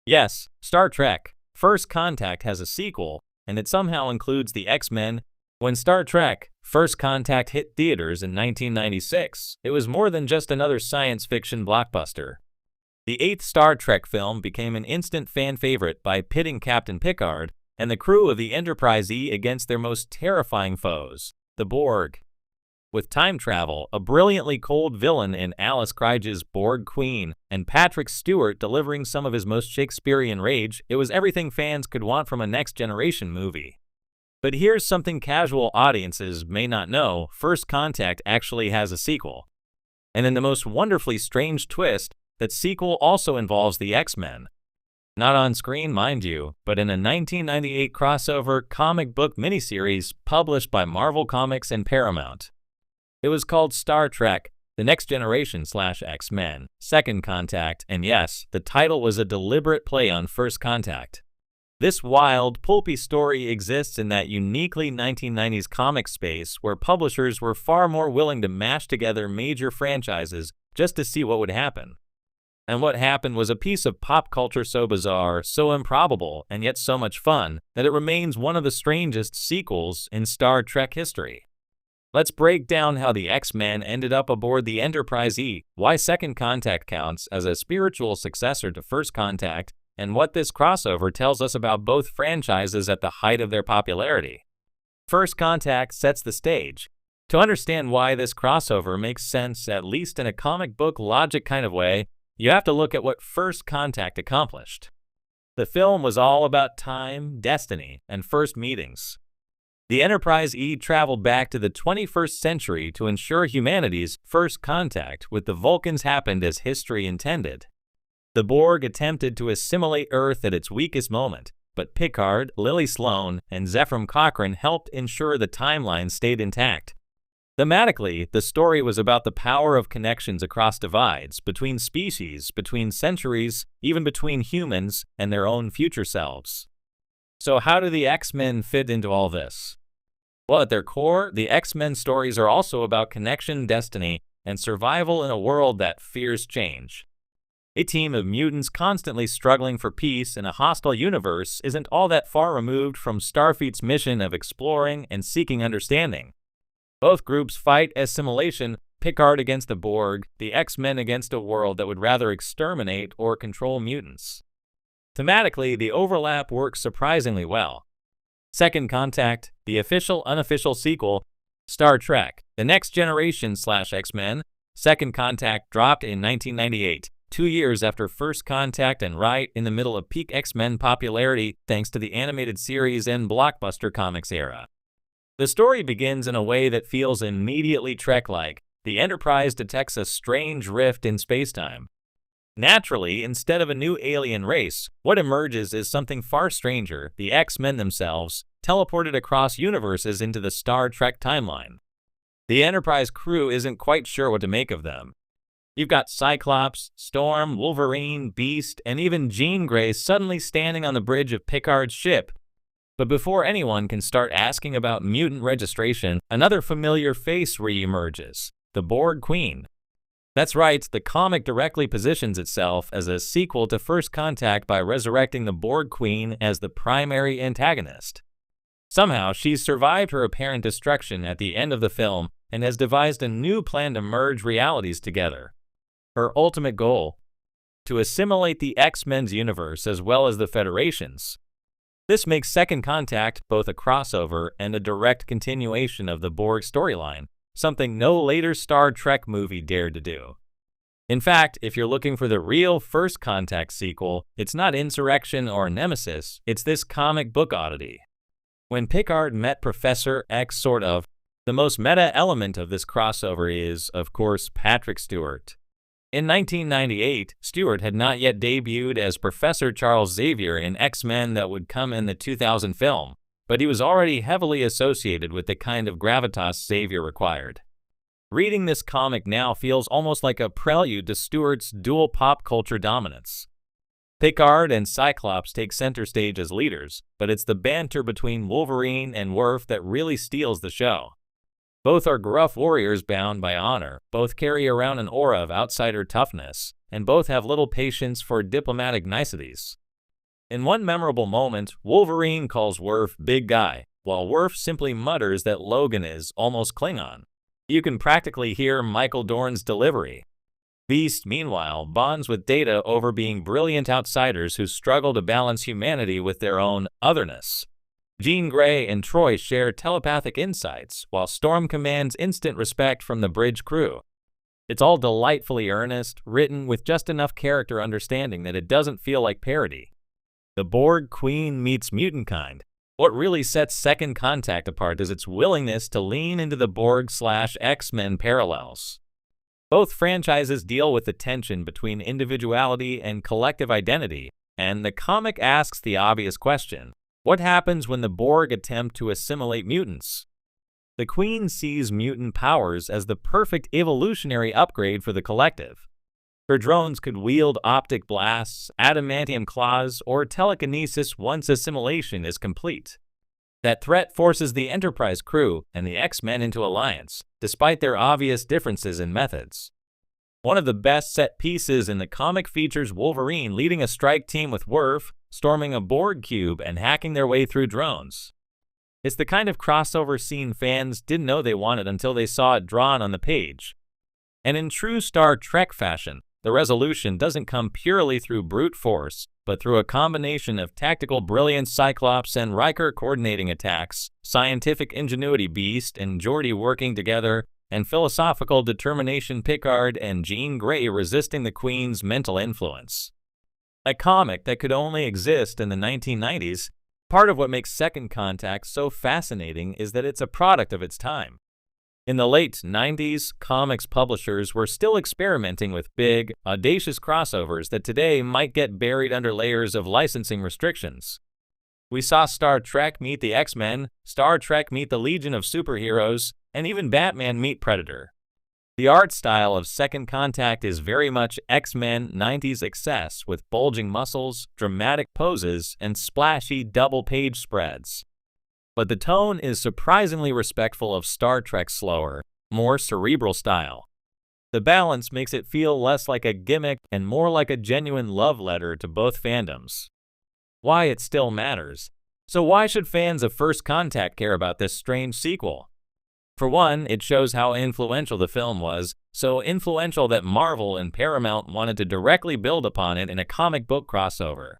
Yes, Star Trek First Contact has a sequel, and it somehow includes the X-Men. When Star Trek First Contact hit theaters in 1996, it was more than just another science fiction blockbuster. The eighth Star Trek film became an instant fan favorite by pitting Captain Picard and the crew of the Enterprise E against their most terrifying foes, the Borg. With time travel, a brilliantly cold villain in Alice Krige Borg Queen, and Patrick Stewart delivering some of his most Shakespearean rage, it was everything fans could want from a next-generation movie. But here's something casual audiences may not know: First Contact actually has a sequel. And in the most wonderfully strange twist, that sequel also involves the X-Men. Not on screen, mind you, but in a 1998 crossover comic book miniseries published by Marvel Comics and Paramount. It was called Star Trek: The Next Generation / X-Men, Second Contact, and yes, the title was a deliberate play on First Contact. This wild, pulpy story exists in that uniquely 1990s comic space where publishers were far more willing to mash together major franchises just to see what would happen. And what happened was a piece of pop culture so bizarre, so improbable, and yet so much fun, that it remains one of the strangest sequels in Star Trek history. Let's break down how the X-Men ended up aboard the Enterprise E, why Second Contact counts as a spiritual successor to First Contact, and what this crossover tells us about both franchises at the height of their popularity. First Contact sets the stage. To understand why this crossover makes sense, at least in a comic book logic kind of way, you have to look at what First Contact accomplished. The film was all about time, destiny, and first meetings. The Enterprise E traveled back to the 21st century to ensure humanity's first contact with the Vulcans happened as history intended. The Borg attempted to assimilate Earth at its weakest moment, but Picard, Lily Sloan, and Zefram Cochrane helped ensure the timeline stayed intact. Thematically, the story was about the power of connections across divides, between species, between centuries, even between humans and their own future selves. So how do the X-Men fit into all this? Well, at their core, the X-Men stories are also about connection, destiny, and survival in a world that fears change. A team of mutants constantly struggling for peace in a hostile universe isn't all that far removed from Starfleet's mission of exploring and seeking understanding. Both groups fight assimilation, Picard against the Borg, the X-Men against a world that would rather exterminate or control mutants. Thematically, the overlap works surprisingly well. Second Contact, the official-unofficial sequel, Star Trek: The Next Generation / X-Men, Second Contact dropped in 1998, 2 years after First Contact and right in the middle of peak X-Men popularity thanks to the animated series and blockbuster comics era. The story begins in a way that feels immediately Trek-like. The Enterprise detects a strange rift in spacetime. Naturally, instead of a new alien race, what emerges is something far stranger: the X-Men themselves, teleported across universes into the Star Trek timeline. The Enterprise crew isn't quite sure what to make of them. You've got Cyclops, Storm, Wolverine, Beast, and even Jean Grey suddenly standing on the bridge of Picard's ship. But before anyone can start asking about mutant registration, another familiar face re-emerges: the Borg Queen. That's right, the comic directly positions itself as a sequel to First Contact by resurrecting the Borg Queen as the primary antagonist. Somehow, she's survived her apparent destruction at the end of the film and has devised a new plan to merge realities together. Her ultimate goal? To assimilate the X-Men's universe as well as the Federation's. This makes Second Contact both a crossover and a direct continuation of the Borg storyline, something no later Star Trek movie dared to do. In fact, if you're looking for the real First Contact sequel, it's not Insurrection or Nemesis, it's this comic book oddity. When Picard met Professor X, the most meta element of this crossover is, of course, Patrick Stewart. In 1998, Stewart had not yet debuted as Professor Charles Xavier in X-Men that would come in the 2000 film, but he was already heavily associated with the kind of gravitas Xavier required. Reading this comic now feels almost like a prelude to Stewart's dual pop culture dominance. Picard and Cyclops take center stage as leaders, but it's the banter between Wolverine and Worf that really steals the show. Both are gruff warriors bound by honor, both carry around an aura of outsider toughness, and both have little patience for diplomatic niceties. In one memorable moment, Wolverine calls Worf Big Guy, while Worf simply mutters that Logan is almost Klingon. You can practically hear Michael Dorn's delivery. Beast, meanwhile, bonds with Data over being brilliant outsiders who struggle to balance humanity with their own otherness. Jean Grey and Troy share telepathic insights, while Storm commands instant respect from the bridge crew. It's all delightfully earnest, written with just enough character understanding that it doesn't feel like parody. The Borg Queen meets mutant kind. What really sets Second Contact apart is its willingness to lean into the Borg/X-Men parallels. Both franchises deal with the tension between individuality and collective identity, and the comic asks the obvious question: what happens when the Borg attempt to assimilate mutants? The Queen sees mutant powers as the perfect evolutionary upgrade for the collective. Her drones could wield optic blasts, adamantium claws, or telekinesis once assimilation is complete. That threat forces the Enterprise crew and the X-Men into alliance, despite their obvious differences in methods. One of the best set pieces in the comic features Wolverine leading a strike team with Worf, storming a Borg cube and hacking their way through drones. It's the kind of crossover scene fans didn't know they wanted until they saw it drawn on the page. And in true Star Trek fashion, the resolution doesn't come purely through brute force, but through a combination of tactical brilliance Cyclops and Riker coordinating attacks, scientific ingenuity Beast and Geordi working together, and philosophical determination Picard and Jean Grey resisting the Queen's mental influence. A comic that could only exist in the 1990s, part of what makes Second Contact so fascinating is that it's a product of its time. In the late 90s, comics publishers were still experimenting with big, audacious crossovers that today might get buried under layers of licensing restrictions. We saw Star Trek meet the X-Men, Star Trek meet the Legion of Superheroes, and even Batman meet Predator. The art style of Second Contact is very much X-Men 90s excess, with bulging muscles, dramatic poses, and splashy double-page spreads. But the tone is surprisingly respectful of Star Trek's slower, more cerebral style. The balance makes it feel less like a gimmick and more like a genuine love letter to both fandoms. Why it still matters. So why should fans of First Contact care about this strange sequel? For one, it shows how influential the film was, so influential that Marvel and Paramount wanted to directly build upon it in a comic book crossover.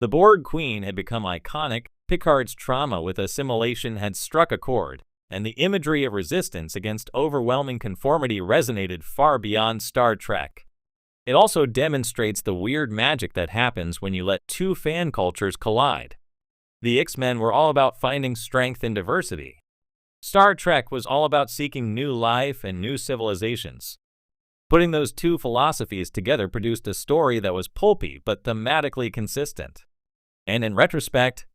The Borg Queen had become iconic, Picard's trauma with assimilation had struck a chord, and the imagery of resistance against overwhelming conformity resonated far beyond Star Trek. It also demonstrates the weird magic that happens when you let two fan cultures collide. The X-Men were all about finding strength in diversity. Star Trek was all about seeking new life and new civilizations. Putting those two philosophies together produced a story that was pulpy but thematically consistent. And in retrospect,